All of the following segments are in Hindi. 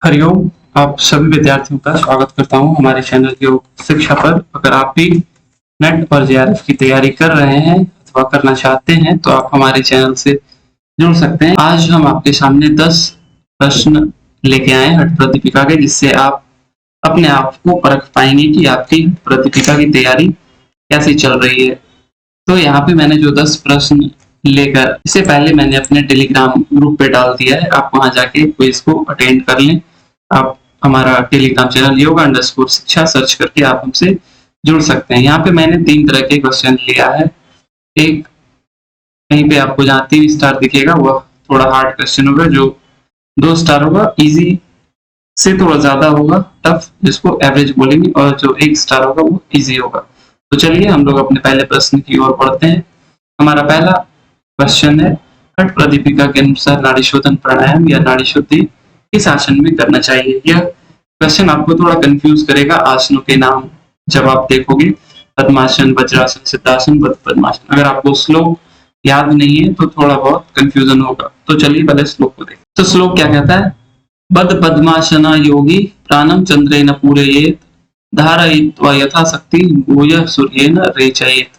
हरिओम। आप सभी विद्यार्थियों का स्वागत करता हूं हमारे चैनल योग शिक्षा पर। अगर आप भी नेट और जेआरएफ की तैयारी कर रहे हैं अथवा करना चाहते हैं तो आप हमारे चैनल से जुड़ सकते हैं। आज हम आपके सामने 10 प्रश्न लेके आए हट प्रतिपिका के, जिससे आप अपने आप को परख पाएंगे कि आपकी प्रतिपिका की तैयारी कैसी चल रही है। तो यहाँ पे मैंने जो 10 प्रश्न लेकर इससे पहले मैंने अपने टेलीग्राम ग्रुप पे डाल दिया है, आप वहां जाके क्विज को अटेंड कर लें। आप हमारा टेलीग्राम चैनल योगा_शिक्षा सर्च करके आप हमसे जुड़ सकते हैं। यहाँ पे मैंने 3 तरह के क्वेश्चन लिया है। एक कहीं पे आपको जहाँ 3 स्टार दिखेगा वह थोड़ा हार्ड क्वेश्चन होगा, जो 2 स्टार होगा इजी से थोड़ा ज्यादा होगा टफ, जिसको एवरेज बोलेंगे, और जो 1 स्टार होगा वो इजी होगा। तो चलिए हम लोग अपने पहले प्रश्न की ओर बढ़ते हैं। हमारा पहला क्वेश्चन है, हठ प्रदीपिका के अनुसार नाड़ी शोधन प्राणायाम या नाड़ी शुद्धि किस आसन में करना चाहिए। यह क्वेश्चन आपको थोड़ा कंफ्यूज करेगा आसनों के नाम जब आप देखोगे, पद्मासन, वज्रासन, सिद्धासन, बद्ध पद्मासन। अगर आपको श्लोक याद नहीं है तो थोड़ा बहुत कंफ्यूजन होगा। तो चलिए पहले श्लोक को देखते। तो श्लोक क्या कहता है, बद्ध पद्मासना योगी प्राणम चंद्रेन पूरयेत धारयित्वा यथाशक्ति भूयः सूर्येन रेचयेत।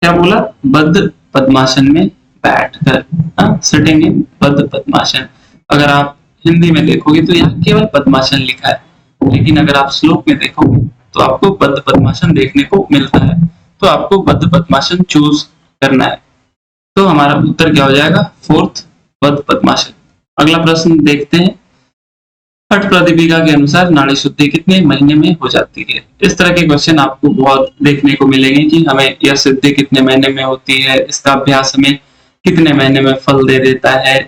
क्या बोला, बद्ध पद्मासन में बैठकर, सिटिंग इन बद्ध पद्मासन। अगर आप हिंदी में देखोगे तो यहाँ केवल पद्मासन लिखा है, लेकिन अगर आप श्लोक में देखोगे तो आपको बद्ध पद्मासन देखने को मिलता है। तो आपको बद्ध पद्मासन चूज करना है। तो हमारा उत्तर क्या हो जाएगा, 4th बद्ध पद्मासन। अगला प्रश्न देखते हैं, हठ प्रदीपिका के अनुसार नाड़ी शुद्धि कितने महीने में हो जाती है। इस तरह के क्वेश्चन आपको बहुत देखने को मिलेंगे कि हमें यह सिद्धि कितने महीने में होती है, इसका अभ्यास हमें कितने महीने में फल दे देता है।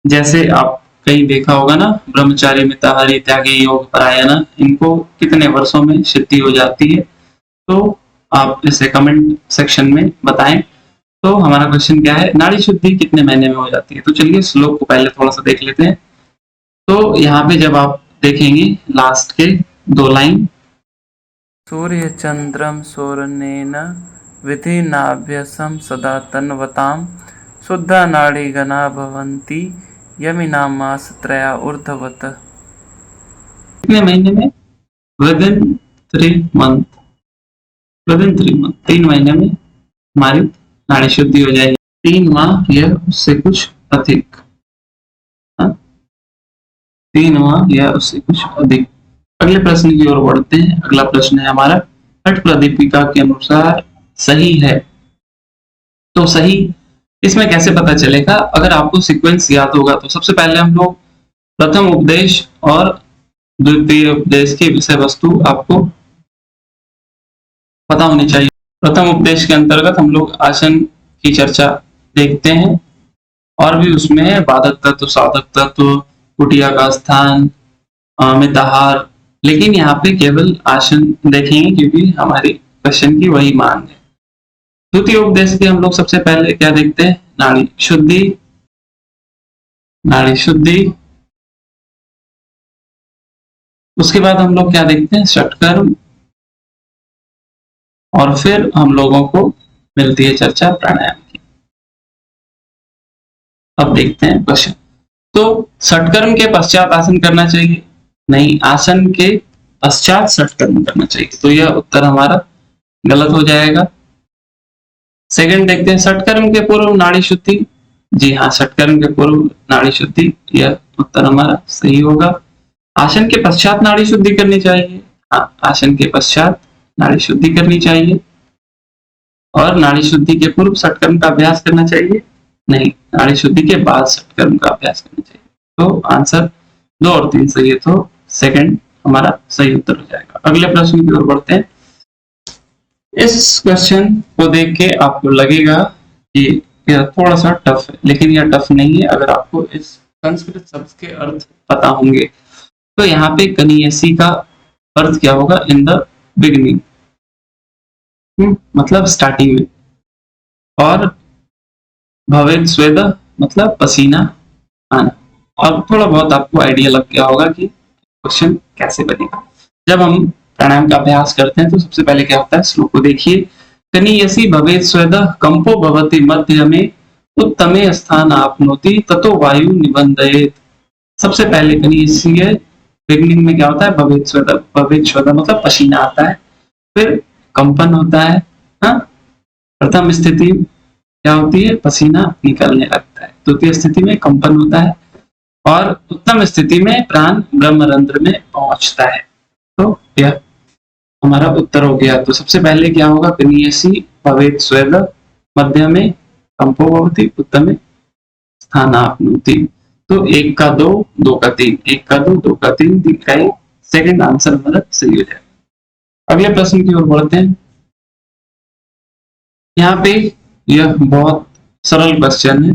जैसे आप कहीं देखा होगा ना, ब्रह्मचारी मिताहारी त्यागी योग परायण, इनको कितने वर्षों में सिद्धि हो जाती है। तो आप इसे कमेंट सेक्शन में बताएं। तो हमारा क्वेश्चन क्या है, नाड़ी शुद्धि कितने महीने में हो जाती है। तो चलिए श्लोक को पहले थोड़ा सा देख लेते हैं। तो यहाँ पे जब आप देखेंगे लास्ट के 2 लाइन, सूर्य चंद्रम सौरनेन विधि नाभ्यसम सदा तन्वताम शुद्धा नाड़ी गना भवंती यमिना मास त्रया ऊर्ध्वत। कितने महीने में, विदिन 3 मंथ, विदिन 3 मंथ, 3 महीने में हमारी नाड़ी शुद्धि हो जाएगी। 3 माह या उससे कुछ अधिक, 3 माह या उससे कुछ अधिक। अगले प्रश्न की ओर बढ़ते हैं। अगला प्रश्न है हमारा, हठ प्रदीपिका के अनुसार सही है। तो सही इसमें कैसे पता चलेगा, अगर आपको सीक्वेंस याद होगा तो सबसे पहले हम लोग प्रथम उपदेश और द्वितीय उपदेश की विषय वस्तु आपको पता होनी चाहिए। प्रथम उपदेश के अंतर्गत हम लोग आसन की चर्चा देखते हैं, और भी उसमें है बाधक तत्व, साधक तत्व, कुटिया का स्थान, मिताहार, लेकिन यहाँ पे केवल आसन देखेंगे क्योंकि हमारे क्वेश्चन की वही मांग है। द्वितीय उपदेश के हम लोग सबसे पहले क्या देखते हैं, नाड़ी शुद्धि, नाड़ी शुद्धि। उसके बाद हम लोग क्या देखते हैं, षटकर्म, और फिर हम लोगों को मिलती है चर्चा प्राणायाम की। अब देखते हैं क्वेश्चन। तो षटकर्म के पश्चात आसन करना चाहिए, नहीं, आसन के पश्चात षटकर्म करना चाहिए। तो यह उत्तर हमारा गलत हो जाएगा। सेकंड देखते हैं, षटकर्म के पूर्व नाड़ी शुद्धि। जी हाँ, षटकर्म के पूर्व नाड़ी शुद्धि, यह उत्तर हमारा सही होगा। आसन के पश्चात नाड़ी शुद्धि करनी चाहिए, हाँ, आसन के पश्चात नाड़ी शुद्धि करनी चाहिए। और नाड़ी शुद्धि के पूर्व षटकर्म का अभ्यास करना चाहिए, नहीं, नाड़ी शुद्धि के बाद षटकर्म का अभ्यास करना चाहिए। तो आंसर 2 और 3 सही है, तो सेकंड हमारा सही उत्तर हो जाएगा। अगले प्रश्न की ओर बढ़ते हैं। इस क्वेश्चन को देख के आपको लगेगा कि यह थोड़ा सा टफ है, लेकिन यह टफ नहीं है अगर आपको इस संस्कृत शब्द के अर्थ पता होंगे। तो यहाँ पे कनियसी का अर्थ क्या होगा, इन द बिगिनिंग, मतलब स्टार्टिंग में, और भवेद स्वेद मतलब पसीना आना। और थोड़ा बहुत आपको आइडिया लग गया होगा कि क्वेश्चन कैसे बनेगा। जब हम प्राणायाम का अभ्यास करते हैं तो सबसे पहले क्या होता है, श्लोक को देखिए, कनियसी भवेद स्वेदः कंपो भवति मध्य में उत्तमे स्थान आपनोति ततो वायु निबंधयेत। सबसे पहले कनियसी है बिगनिंग में क्या होता है, भवेत स्वेद, भवेत स्वेद मतलब पसीना आता है, फिर कंपन होता है। हाँ, प्रथम स्थिति क्या होती है, पसीना निकलने लगता है। द्वितीय स्थिति में कंपन होता है और उत्तम स्थिति में प्राण ब्रह्मरंध्र में पहुंचता है। तो यह हमारा उत्तर हो गया। तो सबसे पहले क्या होगा, पिनीयसी भवेत स्वेद, मध्य में कंपो भवति, उत्तम में स्थानापनोति। तो एक का दो, दो का तीन, एक का दो, दो का तीन, तीन का एक, सेकंड आंसर हमारा सही हो जाएगा। अगले प्रश्न की ओर बढ़ते हैं। यहाँ पे यह बहुत सरल क्वेश्चन है।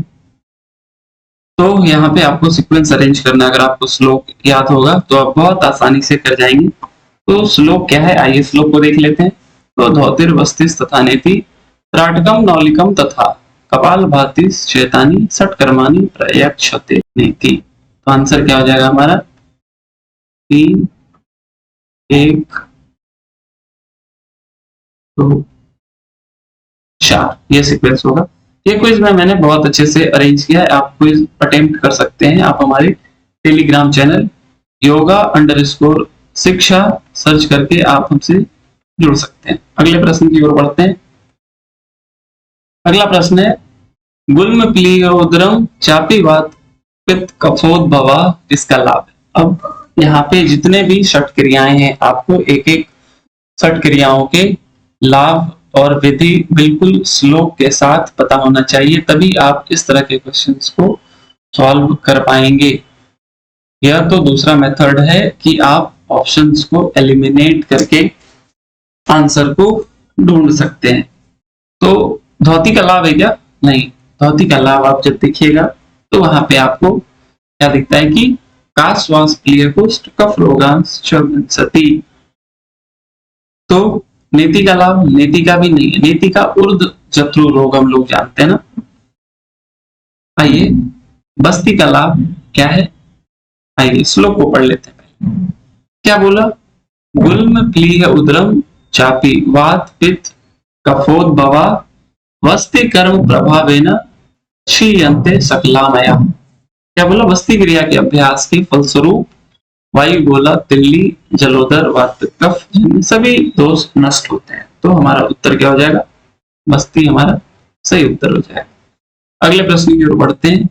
तो यहाँ पे आपको सीक्वेंस अरेंज करना है। अगर आपको श्लोक याद होगा तो आप बहुत आसानी से कर जाएंगे। तो श्लोक क्या है, आइए श्लोक को देख लेते हैं। तो धौतिर वस्तिस तथा नेति, त्राटकम नौलिकम तथा कपाल भातिस चेतानी षटकर्माणि प्रयक्षते नेति। तो आंसर क्या हो जाएगा हमारा, 3 1 2 4, ये सीक्वेंस होगा। ये क्विज में मैंने बहुत अच्छे से अरेंज किया है, आप क्विज अटेम्प्ट कर सकते हैं। आप हमारे टेलीग्राम चैनल yoga_शिक्षा सर्च करके आप हमसे जुड़ सकते हैं। अगले प्रश्न की ओर बढ़ते हैं। अगला प्रश्न है, गुल्म प्लियोदरम चापीवात पित्त कफोद्भवा इसका लाभ है। अब यहाँ पे जितने भी षट क्रियाएं हैं, आपको एक एक षट क्रियाओं के लाभ और विधि बिल्कुल श्लोक के साथ पता होना चाहिए, तभी आप इस तरह के क्वेश्चंस को सॉल्व कर पाएंगे। यह तो दूसरा मेथड है कि आप ऑप्शंस को एलिमिनेट करके आंसर को ढूंढ सकते हैं। तो धौती का लाभ है क्या, नहीं, धौती का लाभ आप जब देखिएगा तो वहां पे आपको क्या दिखता है कि काश्वास प्लियकुष्ठ कफ रोगांश सती। तो नीति का लाभ, नीति का भी नहीं है, नीति का उर्ध जत्रु रोग हम लोग जानते हैं ना। आइए बस्ती का लाभ क्या है, आइए श्लोक को पढ़ लेते हैं। क्या बोला, गुल्म प्लीह उदरम चापी वात पित्त कफोद्भवा वस्ति कर्म प्रभावेन क्षीयन्ते सकलामया। क्या बोला, वस्ती क्रिया के अभ्यास के फलस्वरूप वायु गोला तिल्ली जलोदर वात कफ सभी दोष नष्ट होते हैं। तो हमारा उत्तर क्या हो जाएगा, बस्ती हमारा सही उत्तर हो जाएगा। अगले प्रश्न की ओर बढ़ते हैं।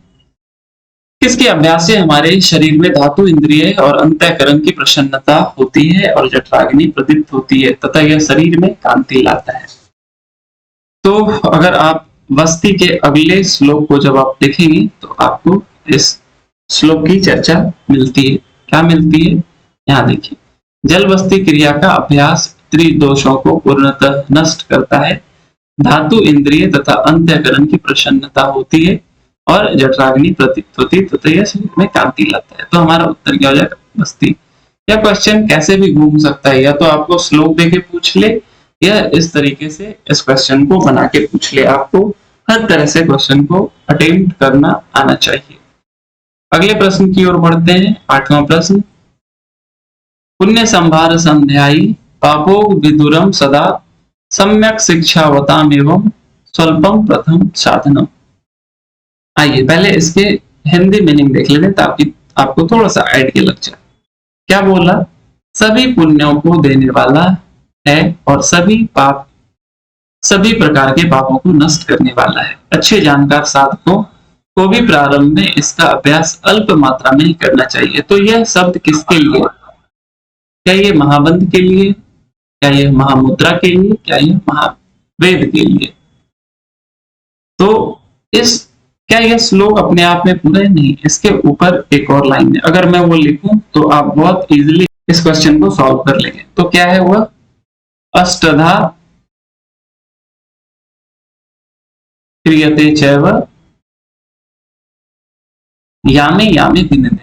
किसके अभ्यास से हमारे शरीर में धातु इंद्रिय और अंतःकरण की प्रसन्नता होती है और जठराग्नि प्रदीप्त होती है तथा यह शरीर में कांति लाता है। तो अगर आप वस्ती के अगले श्लोक को जब आप देखेंगे तो आपको इस श्लोक की चर्चा मिलती है। क्या मिलती है, यहाँ देखिए, जल वस्ती क्रिया का अभ्यास त्रिदोषों को पूर्णतः नष्ट करता है, धातु इंद्रिय तथा अंतःकरण की प्रसन्नता होती है और जठराग्नि प्रदीप्त होती है तथा यह शरीर में कांति लाता है। तो हमारा उत्तर क्या हो जाएगा, बस्ती। यह क्वेश्चन कैसे भी घूम सकता है, या तो आपको श्लोक देके पूछ ले या इस तरीके से इस क्वेश्चन को बना के पूछ ले। आपको हर तरह से क्वेश्चन को अटेम्प्ट करना आना चाहिए। अगले प्रश्न की ओर बढ़ते हैं। 8वां प्रश्न, पुण्य संभार संध्यायी पापोग विदुरम सदा सम्यक शिक्षावताम एवं स्वल्पम प्रथम साधनम। आइए पहले इसके हिंदी मीनिंग देख लेते हैं ताकि आपको थोड़ा सा आइडिया लग जाए। क्या बोला, सभी पुण्यों को देने वाला है और सभी प्रकार के पापों को नष्ट करने वाला है। अच्छे जानकार साधकों को भी प्रारंभ में इसका अभ्यास अल्प मात्रा में ही करना चाहिए। तो यह शब्द किसके लिए, क्या ये महाबंध के लिए, क्या यह महामुद्रा के लिए, क्या यह महावेद के लिए। तो क्या यह श्लोक अपने आप में पूरा है, नहीं, इसके ऊपर एक और लाइन है। अगर मैं वो लिखूं तो आप बहुत इजीली इस क्वेश्चन को सॉल्व कर लेंगे। तो क्या है वह, अष्टधा क्रियते चैव यामे यामे दिन दिन,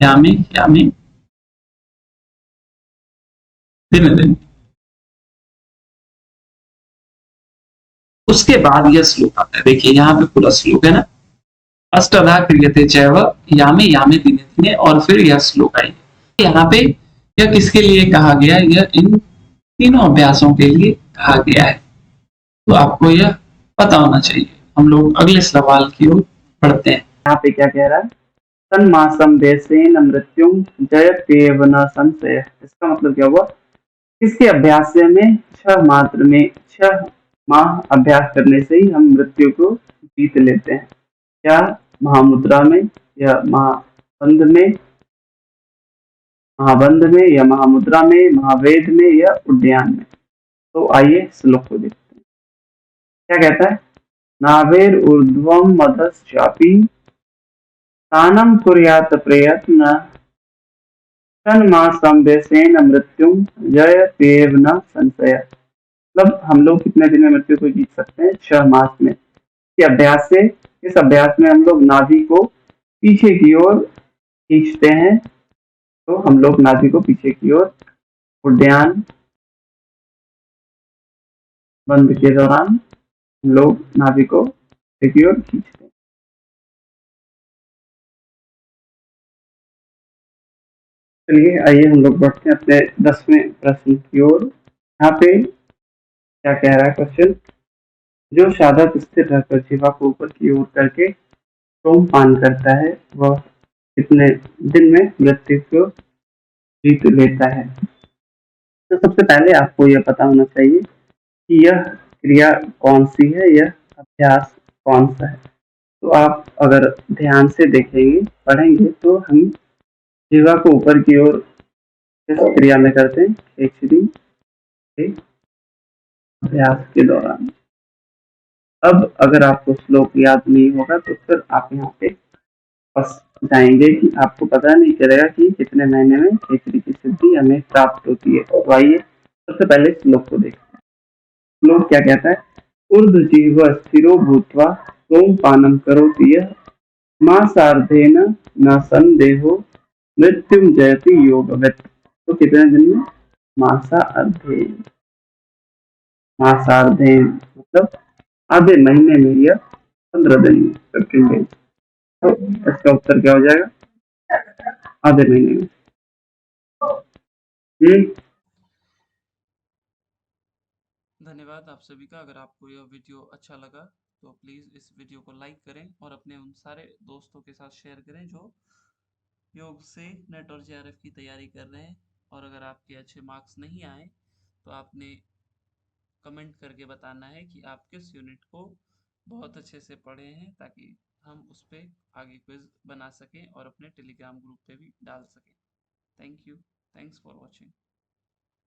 यामे यामे दिन दिन। उसके बाद यह श्लोक आता है, देखिए यहाँ पे पूरा श्लोक है ना, अष्टधा क्रियते चैव यामे यामे दिने दिने, और फिर यह श्लोक आई। यहाँ पे यह किसके लिए कहा गया है, यह इन तीनों अभ्यासों के लिए कहा गया है। तो आपको यह पता होना चाहिए। हम लोग अगले सवाल की ओर बढ़ते हैं। यहाँ पे क्या कह रहा है, तन्मासम देशेन मृत्युम जयत्येव न संशय। इसका मतलब क्या हुआ? इसके अभ्यास से हमें 6 अभ्यास करने से ही हम मृत्यु को जीत लेते हैं। क्या? महामुद्रा में या महाबंध में या महामुद्रा में, महावेद में या उद्यान में। तो आइए श्लोक को देखते हैं। क्या कहता है? नाभेर ऊर्ध्वम मधश्चापि तानम कुर्यात प्रयत्न तन्मासं देशेन मृत्युम जयत्येव न संशय। मतलब हम लोग कितने दिन में मृत्यु को जीत सकते हैं? 6 मास में। के अभ्यास से, इस अभ्यास में हम लोग नाभि को पीछे की ओर खींचते हैं। तो हम लोग नाभि को पीछे की ओर उद्यान बंद के दौरान हम लोग नाभि को पीछे की ओर खींचते हैं। चलिए आइए हम लोग बढ़ते हैं अपने 10वें प्रश्न की ओर। यहाँ पे क्या कह रहा है क्वेश्चन? जो साधक स्थिर रहकर जीवा को ऊपर की ओर करके सोमपान करता है, वह कितने दिन में मृत्यु को जीत लेता है? तो सबसे पहले आपको यह पता होना चाहिए कि यह क्रिया कौन सी है, यह अभ्यास कौन सा है। तो आप अगर ध्यान से देखेंगे, पढ़ेंगे, तो हम जीवा को ऊपर की ओर किस क्रिया में करते हैं? खिचड़ी के अभ्यास के दौरान। अब अगर आपको श्लोक याद नहीं होगा तो फिर आप यहाँ पे फंस जाएंगे कि आपको पता नहीं चलेगा कि कितने महीने में खिचड़ी की सिद्धि हमें प्राप्त होती है। तो आइए सबसे पहले श्लोक को देखते हैं। श्लोक क्या कहता है? ऊर्ध्वजीव स्थिरो भूत्वा सोमपानं करोति यः मासार्धेन न संदेहो मृत्युम जयति योगवत्। तो कितने दिन में? मासार्धेन। मासार्धेन मतलब आधे महीने में या 15 दिन में, 15 डेज। तो इसका उत्तर क्या हो जाएगा? आधे महीने में। धन्यवाद आप सभी का। अगर आपको यह वीडियो अच्छा लगा तो प्लीज़ इस वीडियो को लाइक करें और अपने उन सारे दोस्तों के साथ शेयर करें जो योग से नेट और जेआरएफ की तैयारी कर रहे हैं। और अगर आपके अच्छे मार्क्स नहीं आए तो आपने कमेंट करके बताना है कि आप किस यूनिट को बहुत अच्छे से पढ़े हैं, ताकि हम उस पर आगे क्विज बना सकें और अपने टेलीग्राम ग्रुप पे भी डाल सकें। Thank you. Thanks for watching.